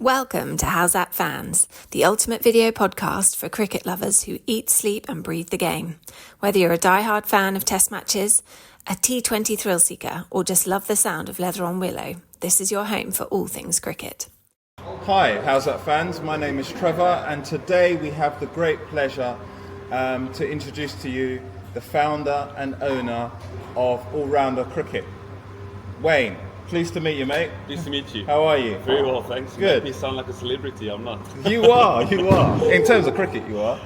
Welcome to How's That Fans, the ultimate video podcast for cricket lovers who eat, sleep and breathe the game. Whether you're a diehard fan of test matches, a T20 thrill seeker or just love the sound of leather on willow, this is your home for all things cricket. Hi, How's That Fans? My name is Trevor and today we have the great pleasure to introduce to you the founder and owner of Allrounder Cricket. Wayne, pleased to meet you, mate. Pleased to meet you. How are you? Very well, thanks. Good. You make me sound like a celebrity, I'm not. You are. In terms of cricket, you are.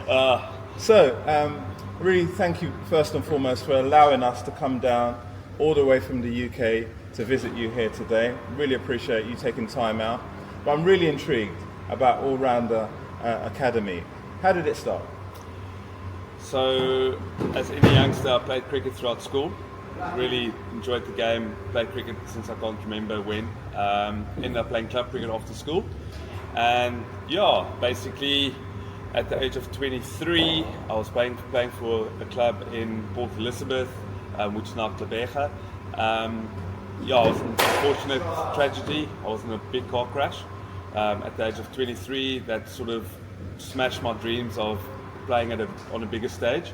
Really thank you first and foremost for allowing us to come down all the way from the UK to visit you here today. Really appreciate you taking time out. But I'm really intrigued about Allrounder Academy. How did it start? So, as any youngster, I played cricket throughout school. Really enjoyed the game, played cricket since I can't remember when. Ended up playing club cricket after school. And basically at the age of 23, I was playing for a club in Port Elizabeth, which is now Klebega. I was in a fortunate tragedy. I was in a big car crash at the age of 23. That sort of smashed my dreams of playing on a bigger stage.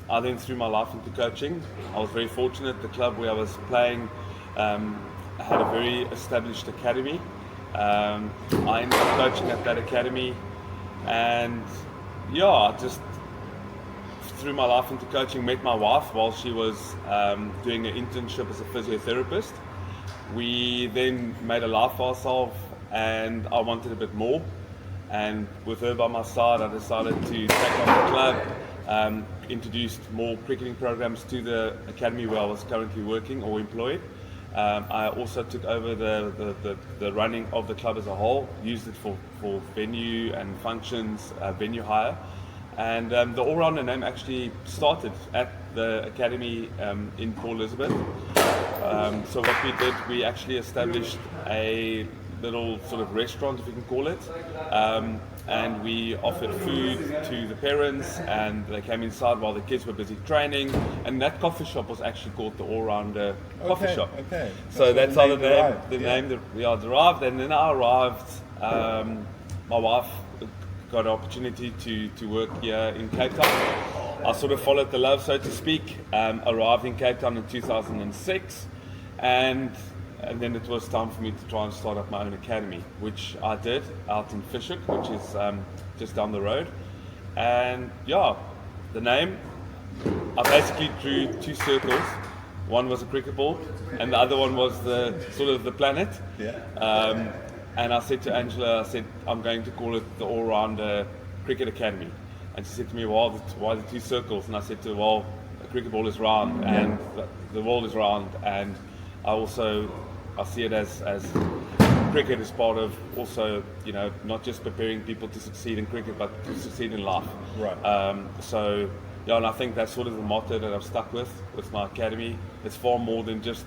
I then threw my life into coaching. I was very fortunate. The club where I was playing had a very established academy. I ended up coaching at that academy, and I just threw my life into coaching. Met my wife while she was doing an internship as a physiotherapist. We then made a life for ourselves, and I wanted a bit more. And with her by my side, I decided to take on the club. Introduced more cricketing programs to the academy where I was currently working or employed. I also took over the running of the club as a whole, used it for venue and functions, venue hire. And the Allrounder name actually started at the academy in Port Elizabeth. So what we did, we actually established a little sort of restaurant, if you can call it, and we offered food to the parents, and they came inside while the kids were busy training, and that coffee shop was actually called the Allrounder Coffee Shop. Okay. So that's how the name derived. And then I arrived, my wife got an opportunity to work here in Cape Town. I sort of followed the love, so to speak. Arrived in Cape Town in 2006, and then it was time for me to try and start up my own academy, which I did out in Fishhook, which is just down the road. And the name, I basically drew two circles. One was a cricket ball, and the other one was the sort of the planet. And I said to Angela, I'm going to call it the Allrounder Cricket Academy. And she said to me, why the two circles? And I said to her, well, a cricket ball is round, and the world is round, and I see it as cricket is part of also, not just preparing people to succeed in cricket, but to succeed in life. Right. And I think that's sort of the motto that I've stuck with my academy. It's far more than just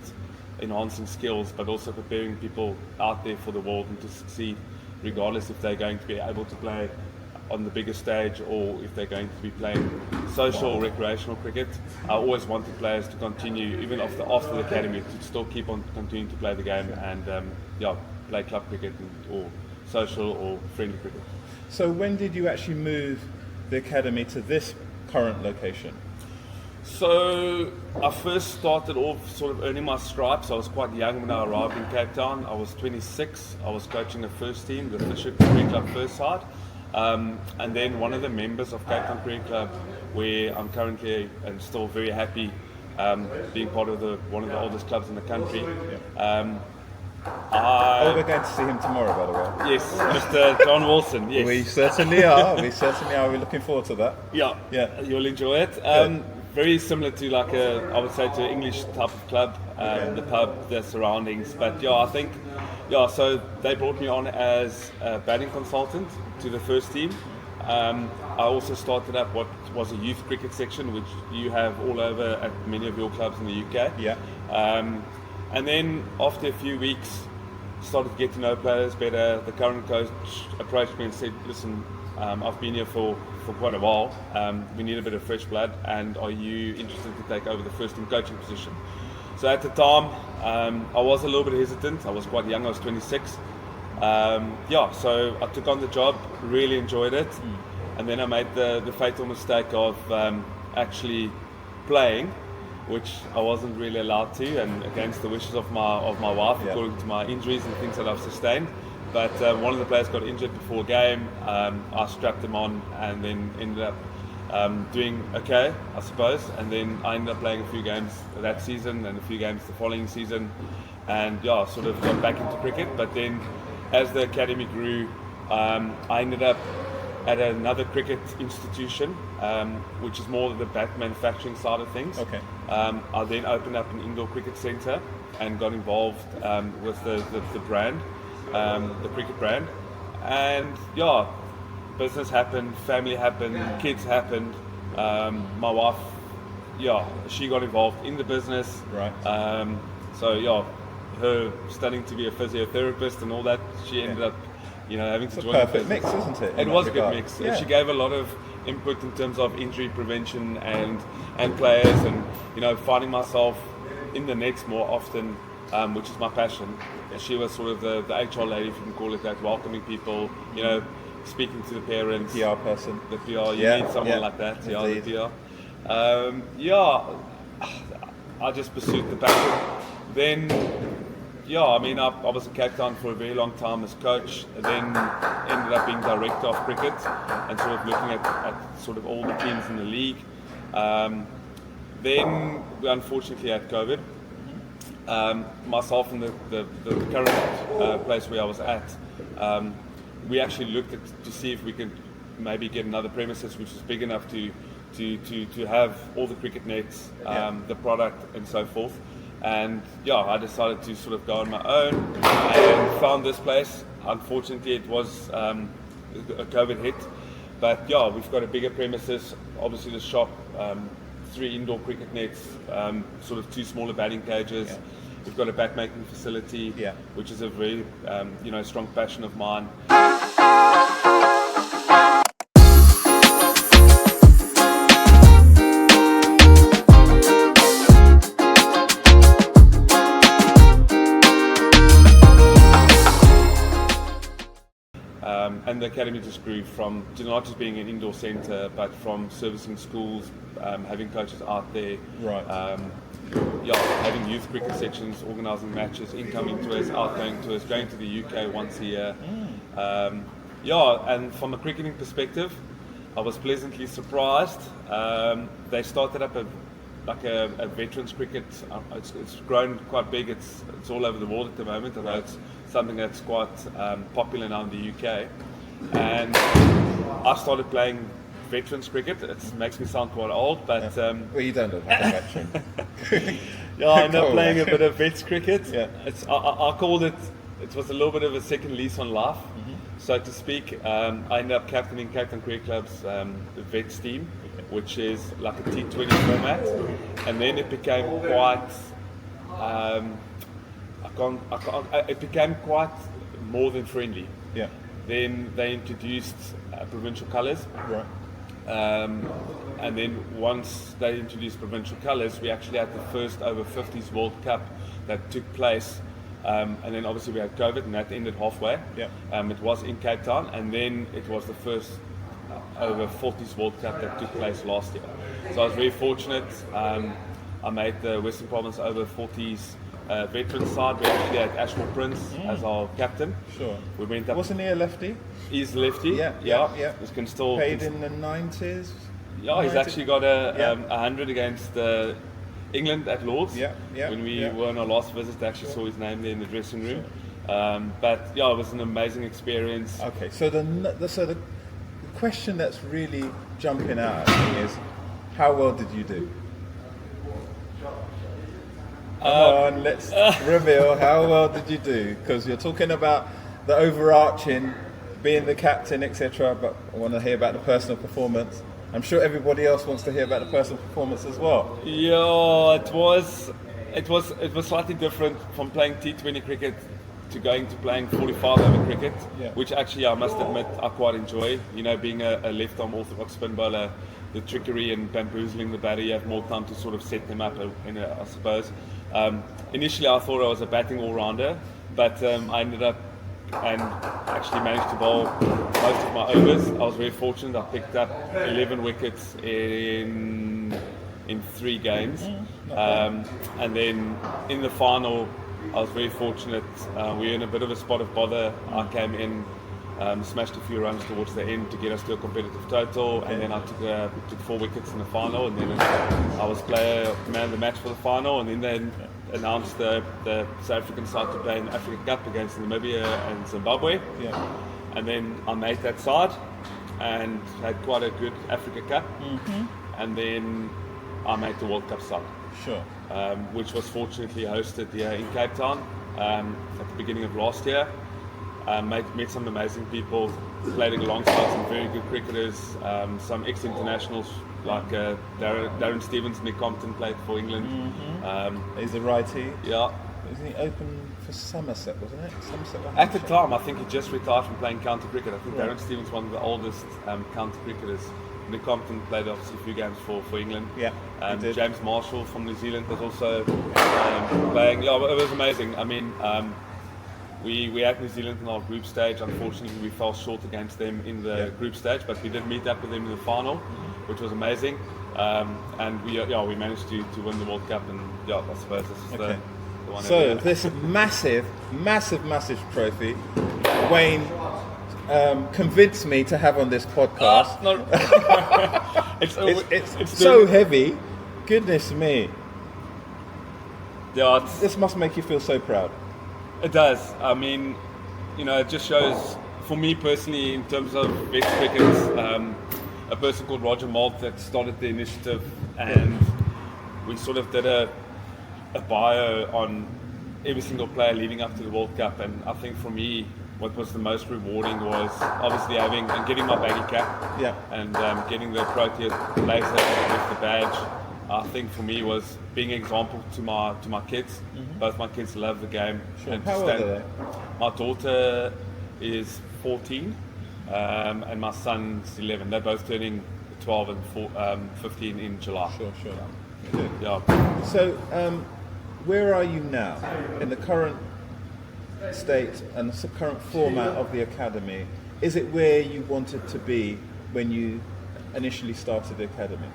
enhancing skills, but also preparing people out there for the world and to succeed, regardless if they're going to be able to play on the bigger stage or if they're going to be playing social or recreational cricket. I always wanted players to continue, even after the academy, to still keep on continuing to play the game and play club cricket or social or friendly cricket. So when did you actually move the academy to this current location? So I first started off sort of earning my stripes. I was quite young when I arrived in Cape Town. I was 26. I was coaching the first team, the Fishhook Cricket Club first side. And then one of the members of Cape Town Cricket Club, where I'm currently and still very happy being part of one of the oldest clubs in the country. We're going to see him tomorrow, by the way. Yes, Mr. John Wilson. Yes, we certainly are. We're looking forward to that. Yeah, you'll enjoy it. Very similar to I would say to an English type of club, the pub, the surroundings. But I think. So they brought me on as a batting consultant to the first team. I also started up what was a youth cricket section, which you have all over at many of your clubs in the UK. And then after a few weeks, started to get to know players better. The current coach approached me and said, listen, I've been here for quite a while. We need a bit of fresh blood, and are you interested to take over the first team coaching position? So at the time, I was a little bit hesitant. I was quite young, I was 26. So I took on the job, really enjoyed it, and then I made the fatal mistake of actually playing, which I wasn't really allowed to, and against the wishes of my wife, according to my injuries and things that I've sustained. But one of the players got injured before a game. I strapped him on, and then ended up doing okay, I suppose. And then I ended up playing a few games that season and a few games the following season, and sort of got back into cricket. But then, as the academy grew, I ended up at another cricket institution, which is more the bat manufacturing side of things. Okay. I then opened up an indoor cricket centre and got involved with the brand, the cricket brand. And business happened, family happened, kids happened. My wife, she got involved in the business. Right. Her studying to be a physiotherapist and all that, she ended up having to join the perfect business. mix, isn't it? It was a good mix. Yeah. She gave a lot of input in terms of injury prevention and players, and finding myself in the nets more often, which is my passion. She was sort of the HR lady, if you can call it that, welcoming people, speaking to the parents. PR person. The PR, you need someone like that. Indeed. The PR. I just pursued the passion. Then, I was in Cape Town for a very long time as coach, then ended up being director of cricket and sort of looking at sort of all the teams in the league. Then we unfortunately had COVID. Myself and the current place where I was at, we actually looked to see if we could maybe get another premises which was big enough to have all the cricket nets, the product and so forth. And I decided to sort of go on my own and found this place. Unfortunately, it was a COVID hit, but we've got a bigger premises. Obviously, the shop, 3 indoor cricket nets, sort of 2 smaller batting cages. We've got a bat making facility, which is a very strong passion of mine. And the academy just grew from not just being an indoor centre, but from servicing schools, having coaches out there, Right. Having youth cricket sections, organising matches, incoming tours, outgoing tours, going to the UK once a year. And from a cricketing perspective, I was pleasantly surprised. They started up a veterans cricket. It's grown quite big. It's all over the world at the moment. Although it's something that's quite popular now in the UK. And I started playing veterans cricket. It makes me sound quite old, but Well, you don't look like a veteran. I ended up playing a bit of vets cricket. Yeah. I called it. It was a little bit of a second lease on life, so to speak. I ended up captaining Cape Town Cricket Club's vets team, which is like a T20 format, and then it became quite. It became quite more than friendly. Yeah. Then they introduced provincial colours. Right. And then once they introduced provincial colours, we actually had the first over 50s World Cup that took place. And then obviously we had COVID, and that ended halfway. Yeah. It was in Cape Town, and then it was the first over 40s World Cup that took place last year. So I was very fortunate. I made the Western Province over 40s veterans side. We actually had Ashmore Prince as our captain. Sure. We went up. Wasn't he a lefty? He's lefty. Yeah. He can still Played in the 90s? Yeah, he's actually got a 100 against England at Lords. When we were on our last visit, I actually saw his name there in the dressing room. But it was an amazing experience. Okay, so the question that's really jumping out at me is, how well did you do? Come on, let's reveal, how well did you do? Because you're talking about the overarching, being the captain, etc. But I want to hear about the personal performance. I'm sure everybody else wants to hear about the personal performance as well. Yeah, it was slightly different from playing T20 cricket to going to playing 45 over cricket, which actually I must admit I quite enjoy. Being a left arm orthodox spin bowler, the trickery and bamboozling the batter, you have more time to sort of set them up, I suppose. Initially I thought I was a batting all-rounder, but I ended up and actually managed to bowl most of my overs. I was very fortunate. I picked up 11 wickets in 3 games, and then in the final, I was very fortunate. We were in a bit of a spot of bother. I came in, smashed a few runs towards the end to get us to a competitive total, and then I took 4 wickets in the final, and then I was man of the match for the final, and then they announced the South African side to play in the Africa Cup against Namibia and Zimbabwe, and then I made that side and had quite a good Africa Cup, and then I made the World Cup side. Sure. Which was fortunately hosted here in Cape Town at the beginning of last year. Met some amazing people, played alongside some very good cricketers, some ex-internationals like Darren Stevens, Nick Compton played for England. He's a righty. Yeah. Isn't he open for Somerset, wasn't it? At the time, I think he just retired from playing county cricket. I think Darren Stevens, one of the oldest county cricketers. Nick Compton played obviously a few games for England. Yeah, James Marshall from New Zealand was also playing. Yeah, it was amazing. I mean, we had New Zealand in our group stage. Unfortunately, we fell short against them in the group stage, but we did meet up with them in the final, which was amazing. And we managed to win the World Cup. And I suppose this is the one. So this massive trophy, Wayne convinced me to have on this podcast. It's so heavy. Goodness me. Yeah, this must make you feel so proud. It does. I mean, it just shows, for me personally, in terms of best crickets, a person called Roger Malt that started the initiative, and we sort of did a bio on every single player leading up to the World Cup. And I think for me, what was the most rewarding was obviously getting my baggy cap, and getting the Protea blazer with the badge. I think for me was being an example to my kids. Both my kids love the game. Sure. And How old are they? My daughter is 14, and my son's 11. They're both turning 12 and 15 in July. Sure. Yeah. So, where are you now in the current state and the current format of the academy? Is it where you wanted to be when you initially started the academy?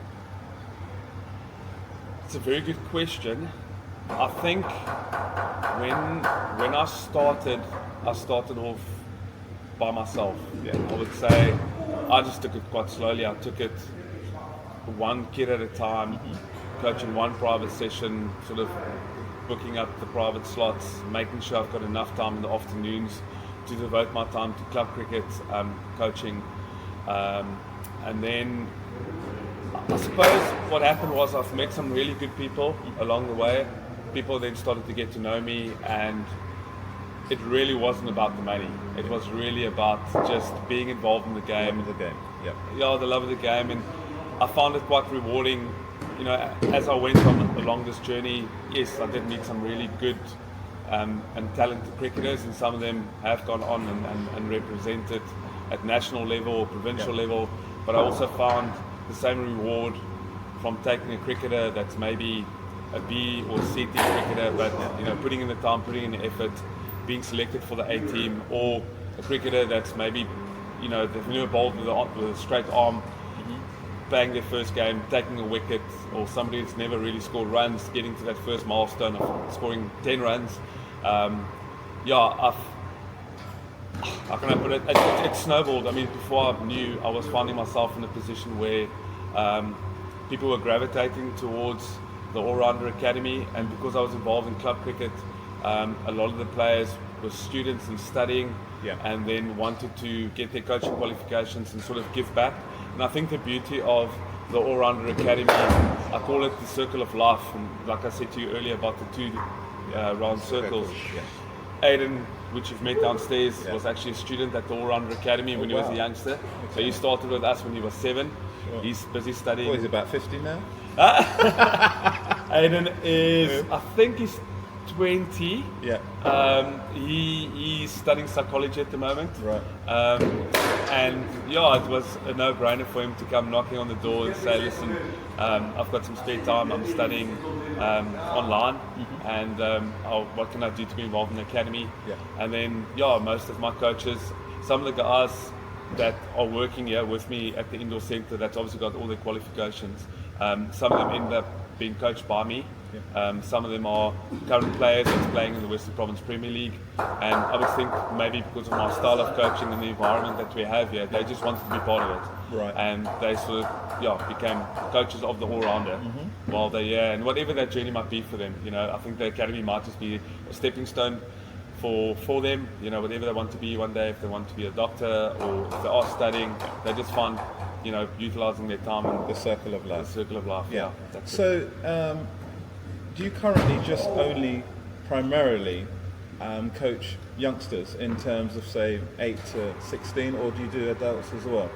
It's a very good question. I think when I started off by myself. I would say I just took it quite slowly. I took it one kid at a time, coaching one private session, sort of booking up the private slots, making sure I've got enough time in the afternoons to devote my time to club cricket, coaching, and then I suppose what happened was I've met some really good people along the way. People then started to get to know me, and it really wasn't about the money. It was really about just being involved in the game. The game, the love of the game, and I found it quite rewarding. As I went along this journey, yes, I did meet some really good and talented cricketers, and some of them have gone on and represented at national level or provincial level. But I also found the same reward from taking a cricketer that's maybe a B or C team cricketer, but putting in the time, putting in the effort, being selected for the A team, or a cricketer that's maybe they've never bowled with a straight arm, playing their first game, taking a wicket, or somebody that's never really scored runs, getting to that first milestone of scoring 10 runs. How can I put it? It snowballed. I mean, before I knew, I was finding myself in a position where people were gravitating towards the Allrounder Academy, and because I was involved in club cricket, a lot of the players were students and studying, and then wanted to get their coaching qualifications and sort of give back. And I think the beauty of the Allrounder Academy, I call it the circle of life. And like I said to you earlier about the two round circles. Aiden, which you've met downstairs, was actually a student at the Allrounder Academy when he was a youngster. So he started with us when he was 7. He's busy studying. He's about 50 now. Aiden is, I think he's 20. He's studying psychology at the moment. And it was a no-brainer for him to come knocking on the door and say, listen, I've got some spare time, I'm studying, online, and what can I do to be involved in the academy? Yeah. And then most of my coaches, some of the guys that are working here with me at the indoor centre, that's obviously got all their qualifications. Some of them end up being coached by me. Some of them are current players that's playing in the Western Province Premier League, and I would think maybe because of my style of coaching and the environment that we have here, they just wanted to be part of it. Right. And they sort of became coaches of the all-rounder while they're here, and whatever that journey might be for them. I think the academy might just be a stepping stone for them. Whatever they want to be one day, if they want to be a doctor or if they are studying, they just find utilising their time in The circle of life. the circle of life. Yeah. That's it. So, do you currently just only primarily coach youngsters in terms of, say, 8 to 16, or do you do adults as well?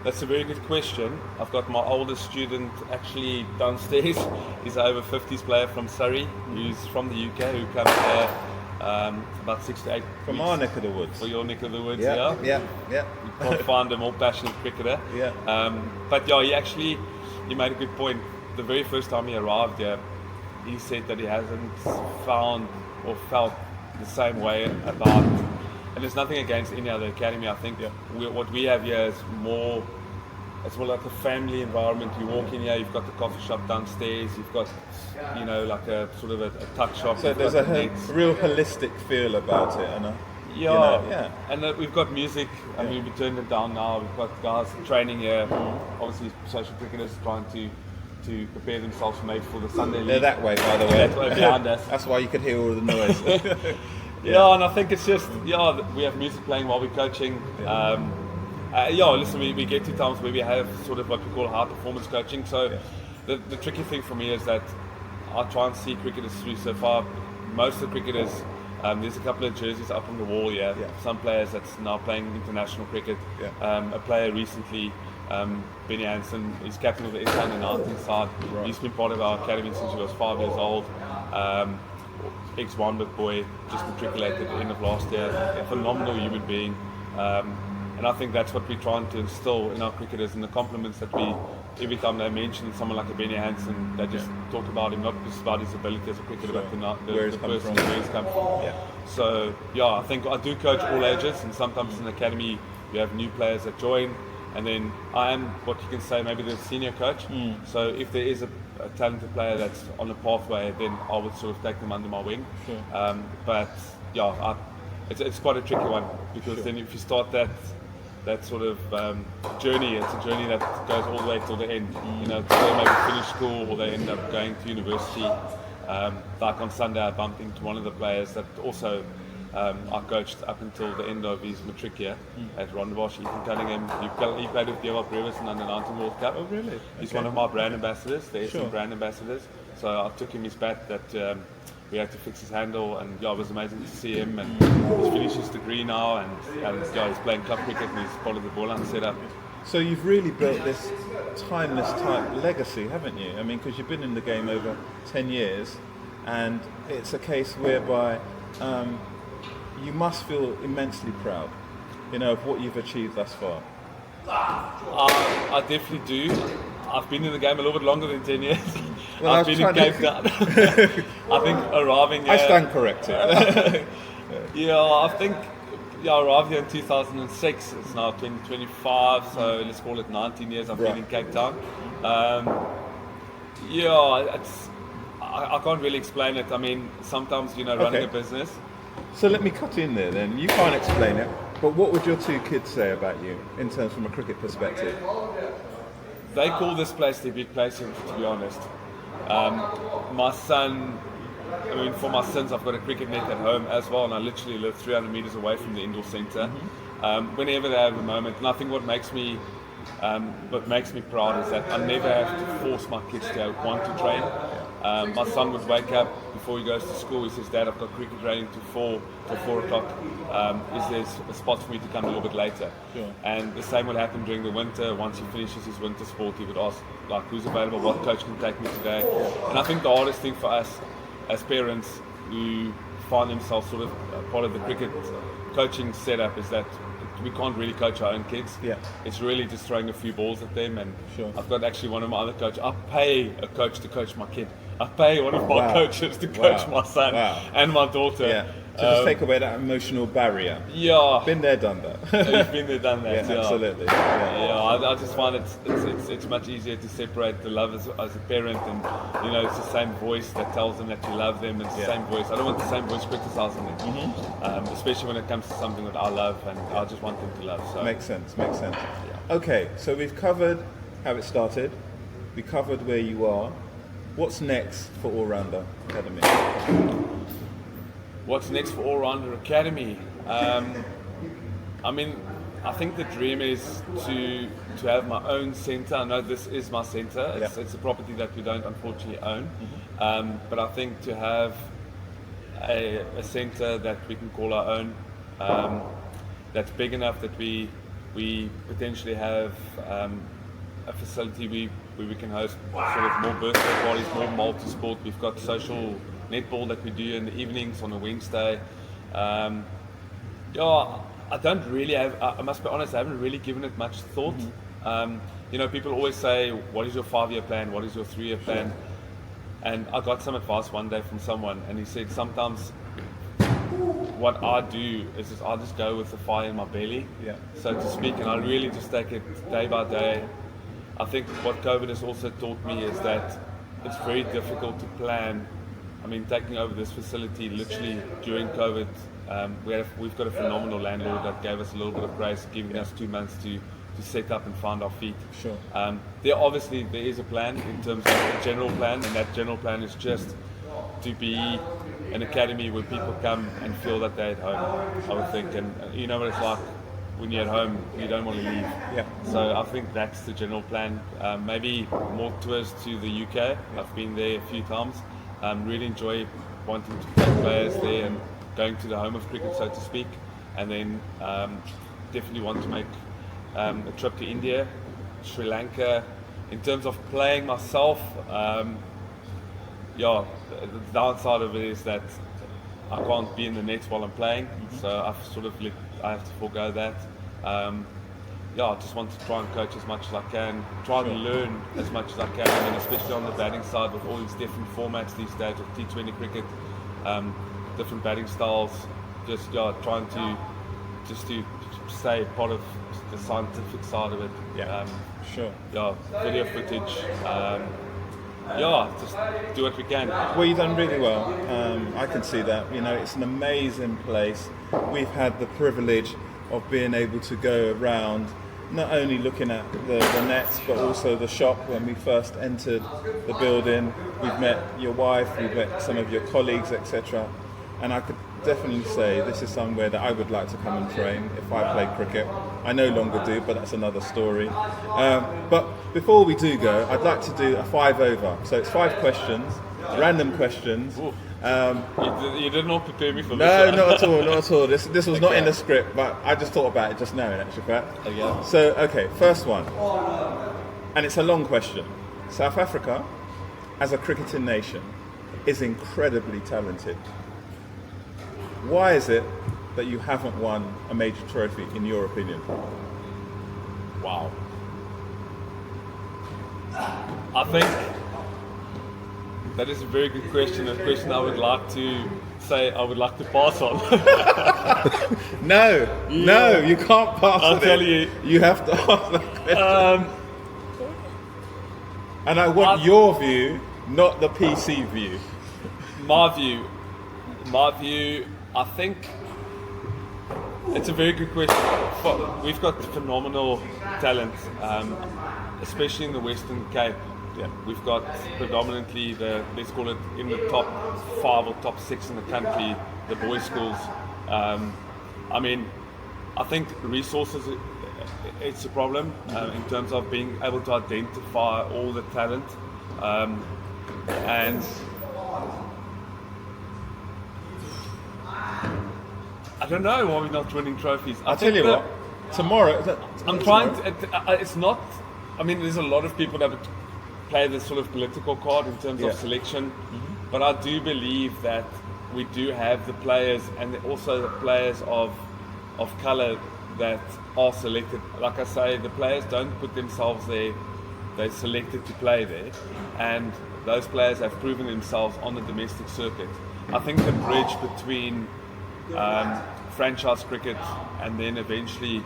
That's a very good question. I've got my oldest student actually downstairs. He's an over 50s player from Surrey, who's from the UK, who comes here about 6 to 8 From weeks our neck of the woods. for your neck of the woods. Yeah. You can't find a more passionate cricketer. Yeah. But he made a good point. The very first time he arrived here, he said that he hasn't found or felt the same way about, and there's nothing against any other academy. I think what we have here is more, it's more like a family environment. You walk in here, you've got the coffee shop downstairs, you've got like a sort of a tuck shop. So there's a real holistic feel about it, and and we've got music. I mean, we turned it down now. We've got guys training here. Obviously, social cricketers trying to prepare themselves maybe for the Sunday league. they're that way, by the way. That way behind us. That's why you could hear all the noise. And I think it's just we have music playing while we're coaching. Listen, we get to times where we have sort of what we call high performance coaching. So the tricky thing for me is that I try and see cricketers through. So far, most of the cricketers, there's a couple of jerseys up on the wall here. Some players that's now playing international cricket. A player recently, Benny Hansen, he's captain of the under-19 side. Right. He's been part of our academy since he was 5 years old. Ex-Wanbrook boy, just matriculated at the end of last year. A phenomenal human being. And I think that's what we're trying to instill in our cricketers, and the compliments that we, every time they mention someone like a Benny Hansen, they just talk about him, not just about his ability as a cricketer, but the person, where he's come from. So, I think I do coach all ages, and sometimes in the academy you have new players that join, and then I am what you can say maybe the senior coach. So if there is a talented player that's on a pathway, then I would sort of take them under my wing. It's quite a tricky one, because then if you start that sort of journey, it's a journey that goes all the way till the end. They maybe finish school or they end up going to university. Like on Sunday, I bumped into one of the players that also I coached up until the end of his matric year at Rondebosch, Ethan Cunningham. He played with Dewald Brevis in the Under-19 World Cup. Oh, really? He's one of my brand ambassadors, the SM brand ambassadors. So I took him his bat that we had to fix his handle, and it was amazing to see him. And he's finished his degree now, and he's playing club cricket, and he's part of the ball setup. So you've really built this timeless type legacy, haven't you? I mean, because you've been in the game over 10 years, and it's a case whereby you must feel immensely proud, of what you've achieved thus far. I definitely do. I've been in the game a little bit longer than 10 years. Well, I've been in Cape Town. I think arriving here... I stand corrected. I think I arrived here in 2006. It's now 2025, so let's call it 19 years I've been in Cape Town. I can't really explain it. I mean, sometimes, running a business... So let me cut in there then. You can't explain it, but what would your 2 kids say about you in terms from a cricket perspective? They call this place their big place, to be honest. My son, for my sons, I've got a cricket net at home as well, and I literally live 300 metres away from the indoor centre. Whenever they have a moment, and I think what makes me proud is that I never have to force my kids to want to train. My son would wake up before he goes to school. He says, "Dad, I've got cricket training till 4 o'clock. Is there a spot for me to come a little bit later?" And the same would happen during the winter. Once he finishes his winter sport, he would ask, like, "Who's available? What coach can take me today?" And I think the hardest thing for us as parents who find themselves sort of part of the cricket coaching setup is that we can't really coach our own kids. It's really just throwing a few balls at them. And I've got actually one of my other coaches. I pay a coach to coach my kid. I pay one of my coaches to coach my son and my daughter. Yeah. To just take away that emotional barrier. Yeah. Been there, done that. You've been there, done that. Yeah, absolutely. I just find it's much easier to separate the love as a parent, and it's the same voice that tells them that you love them. It's the same voice. I don't want the same voice criticizing them, especially when it comes to something that I love and I just want them to love. So makes sense. Okay, so we've covered how it started. We covered where you are. What's next for Allrounder Academy? What's next for Allrounder Academy? I think the dream is to have my own centre. I know this is my centre. It's a property that we don't unfortunately own. But I think to have a centre that we can call our own, that's big enough that we potentially have a facility where we can host sort of more birthday parties, more multi-sport. We've got social netball that we do in the evenings on a Wednesday. I don't really have, I must be honest, I haven't really given it much thought. People always say, what is your 5-year plan? What is your 3-year plan? And I got some advice one day from someone, and he said, sometimes what I do is I just go with the fire in my belly, so to speak, and I really just take it day by day. I think what COVID has also taught me is that it's very difficult to plan. Taking over this facility literally during COVID, we've got a phenomenal landlord that gave us a little bit of grace, giving us 2 months to set up and find our feet. Sure. There is a plan in terms of a general plan, and that general plan is just to be an academy where people come and feel that they're at home, I would think. And you know what it's like when you're at home, you don't want to leave. Yeah. So I think that's the general plan. Maybe more tours to the UK. I've been there a few times. Really enjoy wanting to play players there and going to the home of cricket, so to speak. And then definitely want to make a trip to India, Sri Lanka. In terms of playing myself, the downside of it is that I can't be in the nets while I'm playing, so I have to forego that. I just want to try and coach as much as I can, try and learn as much as I can, especially on the batting side with all these different formats these days of T20 cricket, different batting styles, trying to stay part of the scientific side of it. Video footage, just do what we can. Well, you've done really well. I can see that. It's an amazing place. We've had the privilege of being able to go around, not only looking at the nets, but also the shop when we first entered the building. We've met your wife, we've met some of your colleagues, etc. And I could definitely say this is somewhere that I would like to come and train if I played cricket. I no longer do, but that's another story. But before we do go, I'd like to do a 5-over. So it's 5 questions, random questions. You did not prepare me for this. No, not at all. This was not in the script, but I just thought about it just now, in actual fact. Okay. So, first one. And it's a long question. South Africa, as a cricketing nation, is incredibly talented. Why is it that you haven't won a major trophy, in your opinion? Wow. I think that is a very good question, a question I would like to pass on. No, you can't pass on. I'll tell you. You have to ask that question. And I want your view, not the PC view. My view, I think it's a very good question. We've got phenomenal talent, especially in the Western Cape. We've got predominantly let's call it in the top 5 or top 6 in the country, the boys' schools. I think resources, it's a problem in terms of being able to identify all the talent. And I don't know why we're not winning trophies. I'll tell you what, tomorrow... it's not... there's a lot of people that would play this sort of political card in terms of selection, but I do believe that we do have the players, and also the players of colour that are selected. Like I say, the players don't put themselves there, they're selected to play there, and those players have proven themselves on the domestic circuit. I think the bridge between franchise cricket and then eventually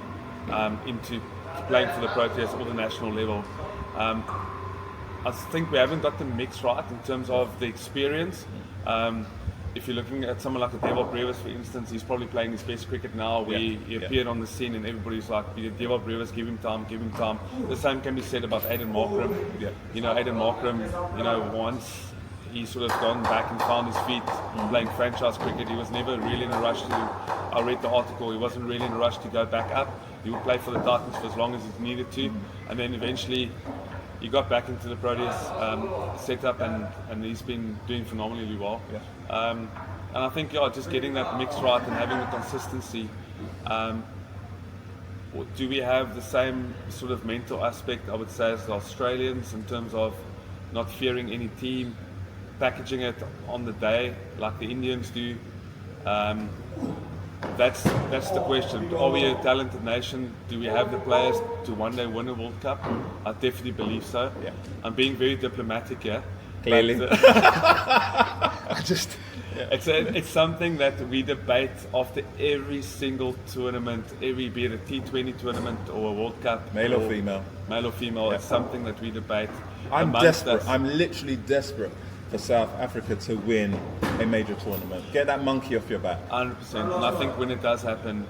into playing for the Proteas or the national level, I think we haven't got the mix right in terms of the experience. If you're looking at someone like a Derailed, for instance, he's probably playing his best cricket now. Where he appeared on the scene and everybody's like, Derailed, give him time, give him time. The same can be said about Aiden Markram. You know, Aiden Markram, you know, once he sort of gone back and found his feet playing franchise cricket, he was never really in a rush to, I read the article, he wasn't really in a rush to go back up. He would play for the Titans for as long as he needed to, and then eventually he got back into the Proteas setup, and he's been doing phenomenally well. And I think just getting that mix right and having the consistency. Do we have the same sort of mental aspect, I would say, as the Australians in terms of not fearing any team, packaging it on the day like the Indians do? That's the question. Are we a talented nation? Do we have the players to one day win a World Cup? I definitely believe so. I'm being very diplomatic here. Clearly. But, it's something that we debate after every single tournament, be it a T20 tournament or a World Cup. Male or female. Male or female. It's something that we debate. I'm desperate. I'm literally desperate for South Africa to win a major tournament. Get that monkey off your back. 100%. And I think when it does happen,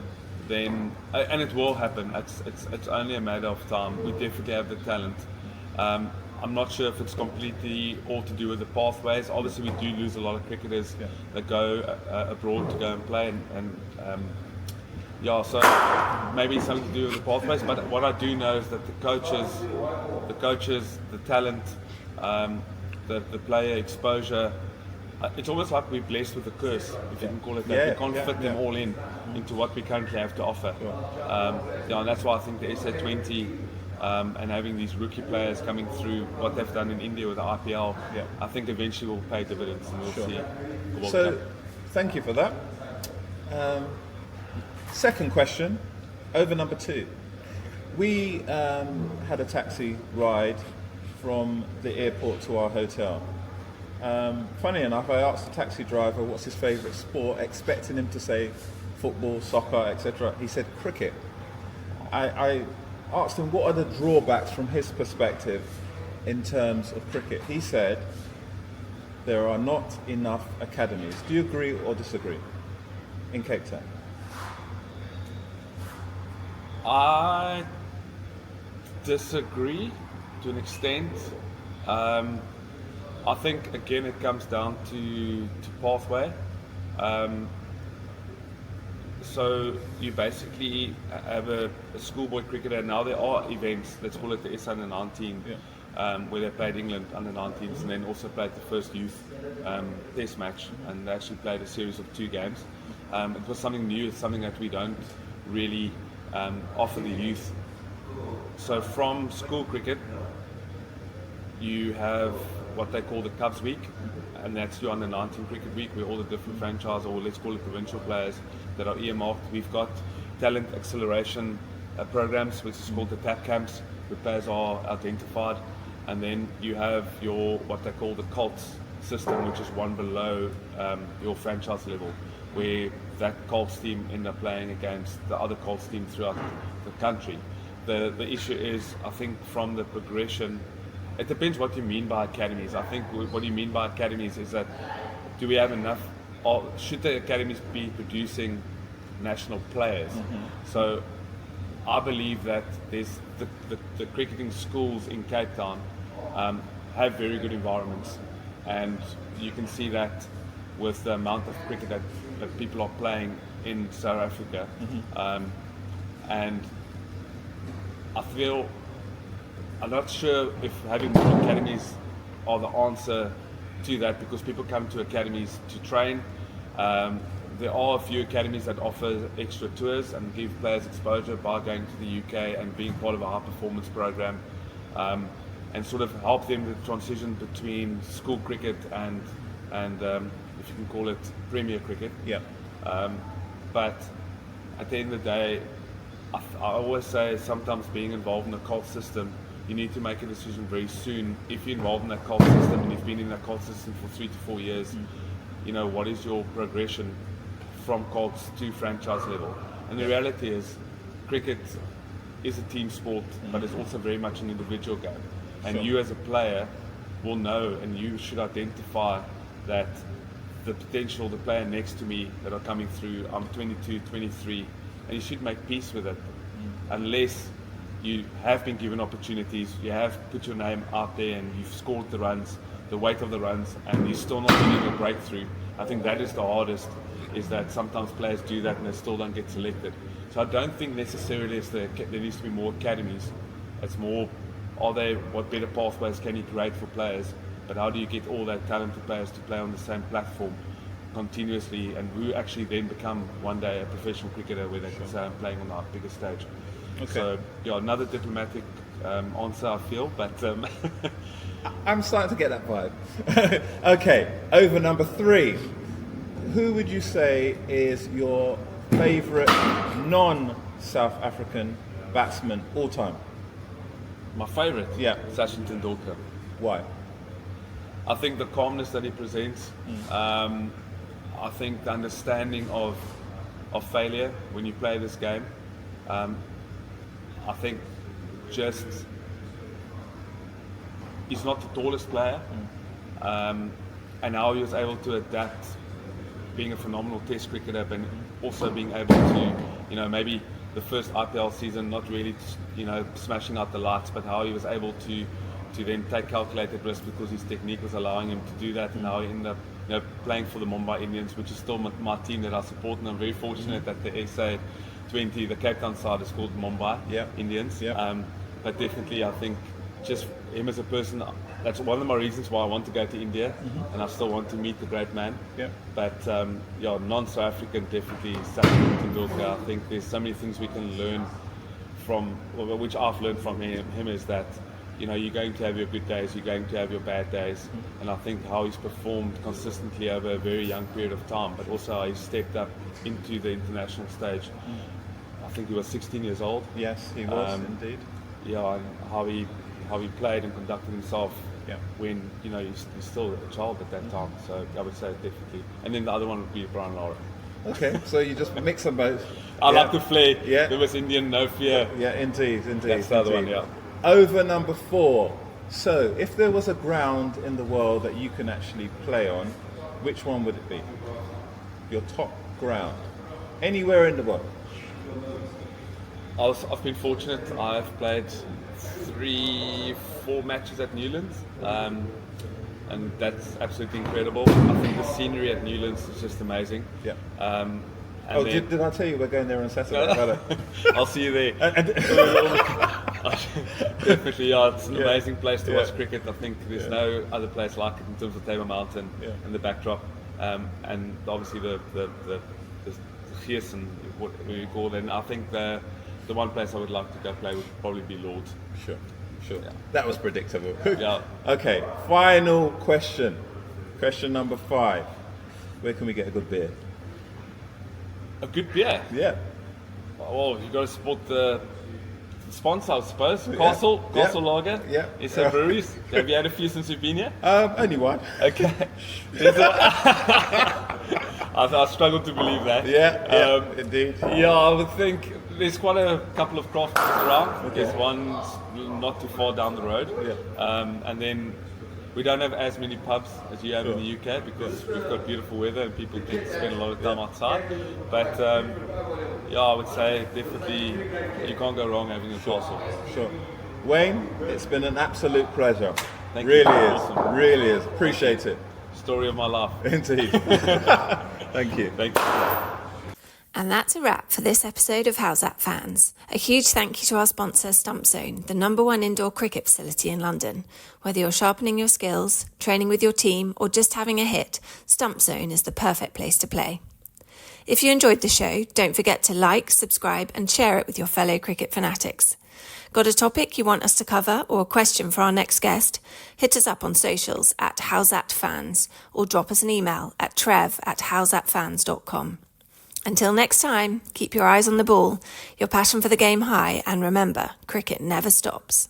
then, and it will happen, it's only a matter of time. We definitely have the talent. I'm not sure if it's completely all to do with the pathways. Obviously, we do lose a lot of cricketers that go abroad to go and play, so maybe it's something to do with the pathways. But what I do know is that the coaches, the talent, the player exposure, it's almost like we're blessed with a curse, if you can call it that. We can't fit them all into what we currently have to offer. And that's why I think the SA20 and having these rookie players coming through, what they've done in India with the IPL, I think eventually will pay dividends, and we'll see. So, thank you for that. Second question, over number 2. We had a taxi ride from the airport to our hotel. Funny enough, I asked the taxi driver what's his favourite sport, expecting him to say football, soccer, etc. He said cricket. I asked him what are the drawbacks from his perspective in terms of cricket. He said there are not enough academies. Do you agree or disagree in Cape Town? I disagree to an extent. I think again it comes down to pathway. So you basically have a schoolboy cricketer. Now there are events, let's call it the S under 19, where they played England under 19s, and then also played the first youth test match, and they actually played a series of 2 games. It was something new, it's something that we don't really offer the youth. So from school cricket, you have what they call the Cubs Week, and that's your under 19 cricket week, where all the different franchise, or let's call it provincial players that are earmarked. We've got talent acceleration programs, which is called the TAP camps, where players are identified, and then you have your what they call the Colts system, which is one below your franchise level, where that Colts team end up playing against the other Colts team throughout the country. The issue is, I think, from the progression, it depends what you mean by academies. I think what you mean by academies is that, do we have enough, or should the academies be producing national players? So I believe that there's the cricketing schools in Cape Town have very good environments, and you can see that with the amount of cricket that people are playing in South Africa. And I feel, I'm not sure if having more academies are the answer to that, because people come to academies to train. There are a few academies that offer extra tours and give players exposure by going to the UK and being part of a high performance program, and sort of help them to transition between school cricket and if you can call it Premier cricket. But at the end of the day, I always say sometimes being involved in the cult system you need to make a decision very soon. If you're involved in that cult system and you've been in that cult system for 3 to 4 years, what is your progression from colts to franchise level? And the reality is, cricket is a team sport, but it's also very much an individual game. And you as a player will know, and you should identify that the potential, the player next to me that are coming through, I'm 22, 23, and you should make peace with it. Unless you have been given opportunities, you have put your name out there and you've scored the runs, the weight of the runs, and you're still not getting a breakthrough. I think that is the hardest, is that sometimes players do that and they still don't get selected. So I don't think necessarily there needs to be more academies. It's more, what better pathways can you create for players, but how do you get all that talented players to play on the same platform continuously, and who actually then become one day a professional cricketer where they can say I'm playing on a bigger stage. Okay. So another diplomatic answer, I feel, but I'm starting to get that vibe. Okay, over number 3. Who would you say is your favourite non-South African batsman all time? My favourite? Yeah. Sachin Tendulkar. Why? I think the calmness that he presents, I think the understanding of failure when you play this game, I think just he's not the tallest player, and how he was able to adapt, being a phenomenal test cricketer, but also being able to, maybe the first IPL season not really, smashing out the lights, but how he was able to then take calculated risk because his technique was allowing him to do that, and how he ended up playing for the Mumbai Indians, which is still my team that I support, and I'm very fortunate that the SA 20, the Cape Town side, is called Mumbai Indians. But definitely I think just him as a person, that's one of my reasons why I want to go to India, and I still want to meet the great man. But non-South African, definitely Sachin Tendulkar. I think there's so many things we can learn from, which I've learned from him is that you're going to have your good days, you're going to have your bad days, and I think how he's performed consistently over a very young period of time, but also how he stepped up into the international stage. I think he was 16 years old. Yes, he was indeed. Yeah, and how he played and conducted himself when he's still a child at that time. So I would say definitely. And then the other one would be Brian Lara. Okay, so you just mix them both. I like the flair. Yeah. There was Indian, no fear. Yeah, indeed. That's the other one, yeah. Over number 4. So, if there was a ground in the world that you can actually play on, which one would it be? Your top ground. Anywhere in the world. I've been fortunate. I've played 3-4 matches at Newlands, and that's absolutely incredible. I think the scenery at Newlands is just amazing. Yeah. Did I tell you we're going there on Saturday? I'll see you there. Definitely, it's an amazing place to watch cricket. I think there's no other place like it in terms of Table Mountain and the backdrop, and obviously the gees and what we call it. And I think the one place I would like to go play would probably be Lords. Sure. Yeah. That was predictable. Yeah. Okay, final question. Question number 5. Where can we get a good beer? A good beer? Yeah. Well, you've got to support the sponsor, I suppose. Castle Lager. Yeah. It's a breweries. Have you had a few since you've been here? Only one. Okay. I struggle to believe that. Yeah, indeed. Yeah, I would think there's quite a couple of craft beers around. Okay. There's one not too far down the road. Yeah. And then we don't have as many pubs as you have in the UK because we've got beautiful weather and people get to spend a lot of time outside. But I would say definitely you can't go wrong having a Castle. Sure. Wayne, it's been an absolute pleasure. Thank you. Awesome. Really is. Appreciate it. Story of my life. Indeed. Thank you. Thank you. And that's a wrap for this episode of How's That Fans. A huge thank you to our sponsor, Stump Zone, the #1 indoor cricket facility in London. Whether you're sharpening your skills, training with your team, or just having a hit, Stump Zone is the perfect place to play. If you enjoyed the show, don't forget to like, subscribe, and share it with your fellow cricket fanatics. Got a topic you want us to cover or a question for our next guest? Hit us up on socials at howsthatfans or drop us an email at trev@howsthatfans.com. Until next time, keep your eyes on the ball, your passion for the game high, and remember, cricket never stops.